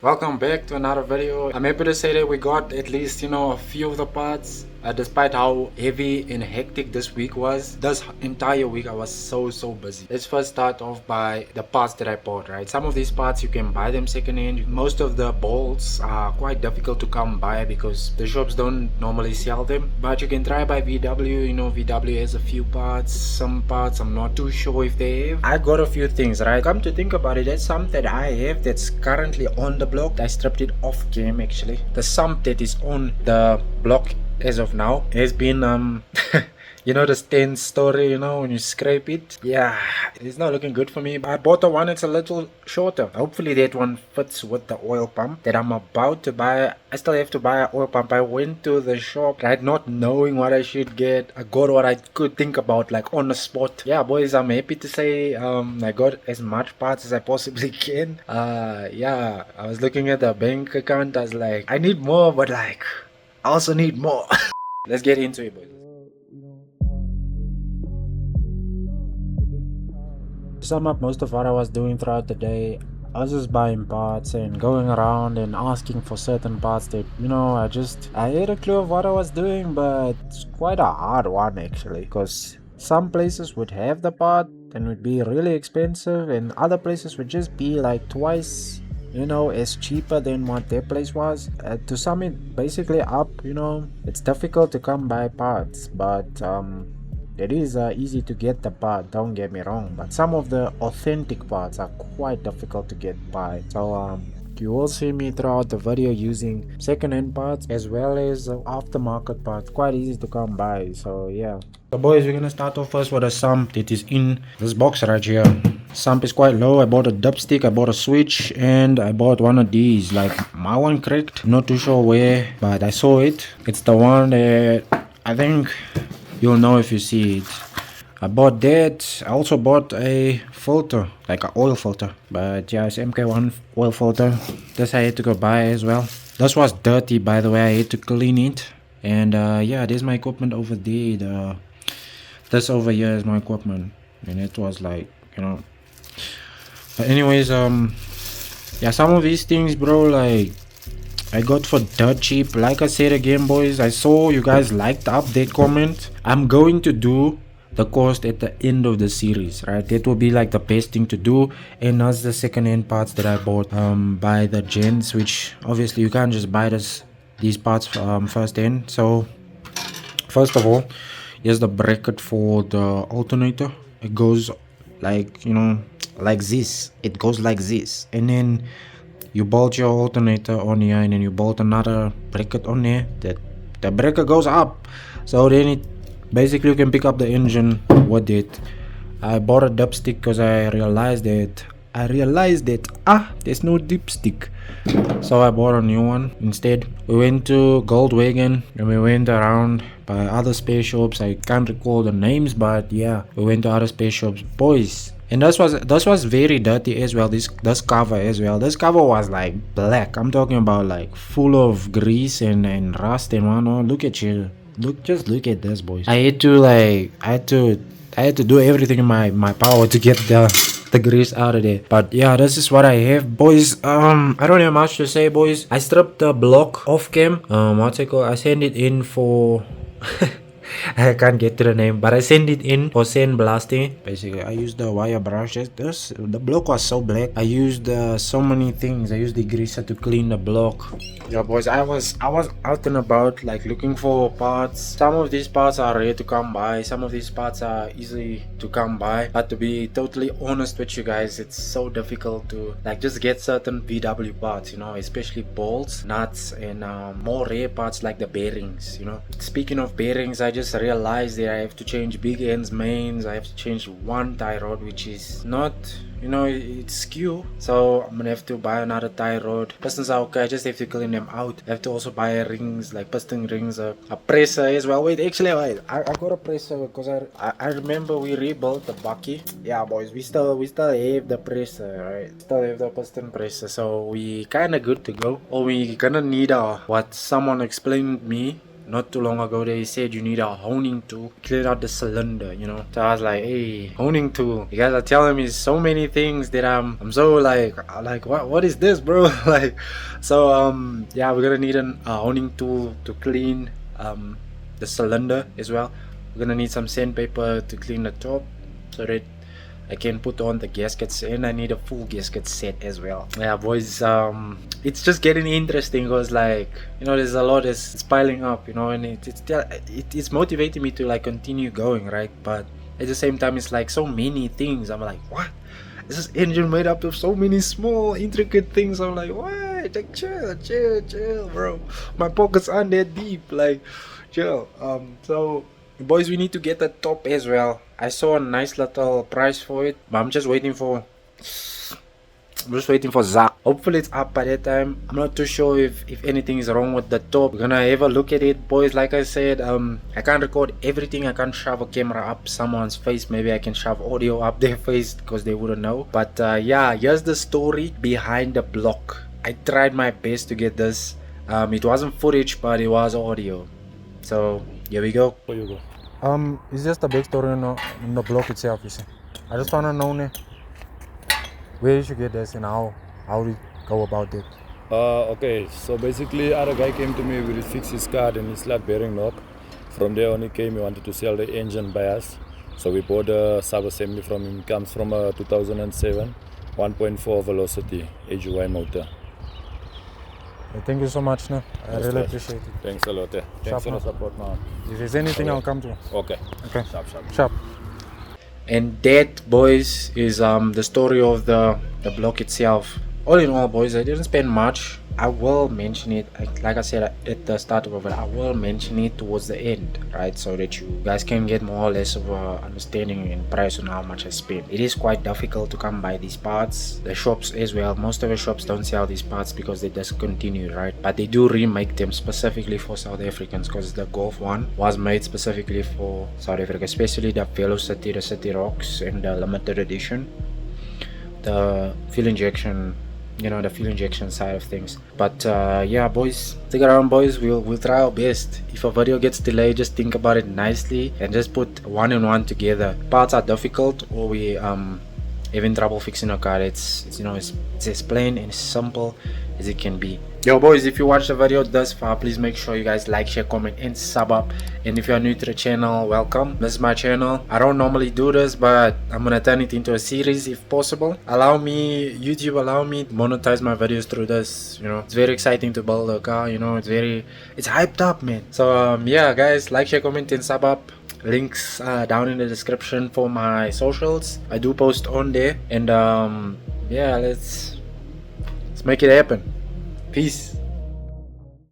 Welcome back to another video. I'm happy to say that we got at least a few of the parts, despite how heavy and hectic this week was. This entire week I was so busy. Let's first start off by the parts that I bought, right? Some of these parts you can buy them secondhand. Most of the bolts are quite difficult to come by because the shops don't normally sell them, but you can try by VW. VW has a few parts. Some parts I'm not too sure if they have. I got a few things, right? Come to think about it, that's something that I have that's currently on the block. I stripped it off game actually. The sump that is on the block as of now has been the stain story, when you scrape it. Yeah, it's not looking good for me. I bought the one that's a little shorter. Hopefully that one fits with the oil pump that I'm about to buy. I still have to buy an oil pump. I went to the shop, right, not knowing what I should get. I got what I could think about, like, on the spot. Yeah, boys, I'm happy to say I got as much parts as I possibly can. Yeah, I was looking at the bank account. I was like, I need more, but like I also need more. Let's get into it, boys. To sum up most of what I was doing throughout the day, I was just buying parts and going around and asking for certain parts that, I had a clue of what I was doing, but it's quite a hard one actually, because some places would have the part and would be really expensive, and other places would just be like twice, as cheaper than what their place was. To sum it basically up, it's difficult to come by parts, but it is easy to get the part, don't get me wrong, but some of the authentic parts are quite difficult to get by. So you will see me throughout the video using second-hand parts as well as aftermarket parts. Quite easy to come by, so yeah. So boys, we're gonna start off first with a sump that is in this box right here. Sump is quite low. I bought a dipstick, I bought a switch, and I bought one of these. Like, my one cracked, not too sure where, but I saw it. It's the one that I think you'll know if you see it. I bought that. I also bought a filter, like an oil filter, but yeah, it's MK1 oil filter. This I had to go buy as well. This was dirty, by the way. I had to clean it. And yeah, there's my equipment over there. This over here is my equipment, and it was like, but anyways, yeah, some of these things, bro, like, I got for dirt cheap. Like I said again, boys, I saw you guys liked the update comment. I'm going to do the cost at the end of the series, right? That will be like the best thing to do. And that's the second-hand parts that I bought by the gents, which obviously you can't just buy these parts first hand. So first of all, here's the bracket for the alternator. It goes like, like this. It goes like this, and then you bolt your alternator on here, and then you bolt another bracket on there. That the bracket goes up, so then it basically you can pick up the engine with it. I bought a dipstick because I realized that there's no dipstick, so I bought a new one instead. We went to Goldwagon and we went around by other space shops. I can't recall the names, but yeah, we went to other space shops, boys. And this was very dirty as well. This cover as well. This cover was like black. I'm talking about like full of grease and rust and whatnot. Look at you. Just look at this, boys. I had to do everything in my power to get the grease out of there. But yeah, this is what I have, boys. I don't have much to say, boys. I stripped the block off cam. What's it called? I sent it in for I can't get to the name, but I sent it in for sandblasting. Basically, I used the wire brushes. The block was so black. I used so many things. I used the greaser to clean the block. Yeah, boys, I was out and about, like, looking for parts. Some of these parts are rare to come by. Some of these parts are easy to come by. But to be totally honest with you guys, it's so difficult to like just get certain VW parts, especially bolts, nuts, and more rare parts like the bearings. Speaking of bearings, I just realized that I have to change big ends mains. I have to change one tie rod, which is not, it's skew, so I'm gonna have to buy another tie rod. Pistons are okay, I just have to clean them out. I have to also buy rings, like piston rings, a presser as well. Wait, I got a presser because I remember we rebuilt the bucky. Yeah, boys, we still have the presser, right? Still have the piston presser, so we kind of good to go. Or we gonna need what someone explained me not too long ago they said you need a honing tool to clean out the cylinder, you know. So I was like, hey, honing tool, you guys are telling me so many things that I'm so like what is this, bro? Like, so yeah, we're gonna need a honing tool to clean the cylinder as well. We're gonna need some sandpaper to clean the top so that I can put on the gaskets, and I need a full gasket set as well. Yeah, boys, it's just getting interesting because, like, you know, there's a lot that's piling up, you know, and it's motivating me to like continue going, right? But at the same time, it's like so many things. I'm like, what? This is engine made up of so many small, intricate things. I'm like, what? Like, chill, bro. My pockets aren't that deep. Like, chill. So, boys, we need to get the top as well. I saw a nice little price for it, but I'm just waiting for Zach. Hopefully it's up by that time. I'm not too sure if anything is wrong with the top. We're gonna have a look at it, boys. Like I said, I can't record everything. I can't shove a camera up someone's face. Maybe I can shove audio up their face because they wouldn't know. But yeah, here's the story behind the block. I tried my best to get this. It wasn't footage, but it was audio. So here we go. Where you go? It's just a backstory on the block itself, you see. I just wanna know where you should get this and how we go about it. Okay, so basically other guy came to me with his fix his car and his flat bearing knock. From there on he came, he wanted to sell the engine by us. So we bought a sub-assembly from him. It comes from a 2007 1.4 velocity AGY motor. Thank you so much, I really appreciate it. Thanks a lot. Thanks for the support, man. If there's anything, I'll come to you. Okay. Sharp. And that, boys, is the story of the block itself. All in all, boys, I didn't spend much. I will mention it, like I said at the start of it, I will mention it towards the end, right, so that you guys can get more or less of a understanding and price on how much I spent. It is quite difficult to come by these parts. The shops as well, most of the shops don't sell these parts because they discontinued, right, but they do remake them specifically for South Africans, because the Golf 1 was made specifically for South Africa, especially the Velocity, the City Rocks, and the limited edition, the fuel injection, you know, the fuel injection side of things. But yeah, boys, stick around, boys. We'll try our best. If a video gets delayed, just think about it nicely and just put one and one together. Parts are difficult, or we having trouble fixing a car. It's you know, it's as plain and simple as it can be. Yo, boys, if you watch the video thus far, please make sure you guys like, share, comment, and sub up. And if you're new to the channel, welcome. This is my channel. I don't normally do this, but I'm gonna turn it into a series if possible. YouTube allow me to monetize my videos through this. You know, it's very exciting to build a car. You know, it's hyped up, man. So yeah, guys, like, share, comment, and sub up. Links down in the description for my socials. I do post on there. And yeah, let's make it happen. Peace.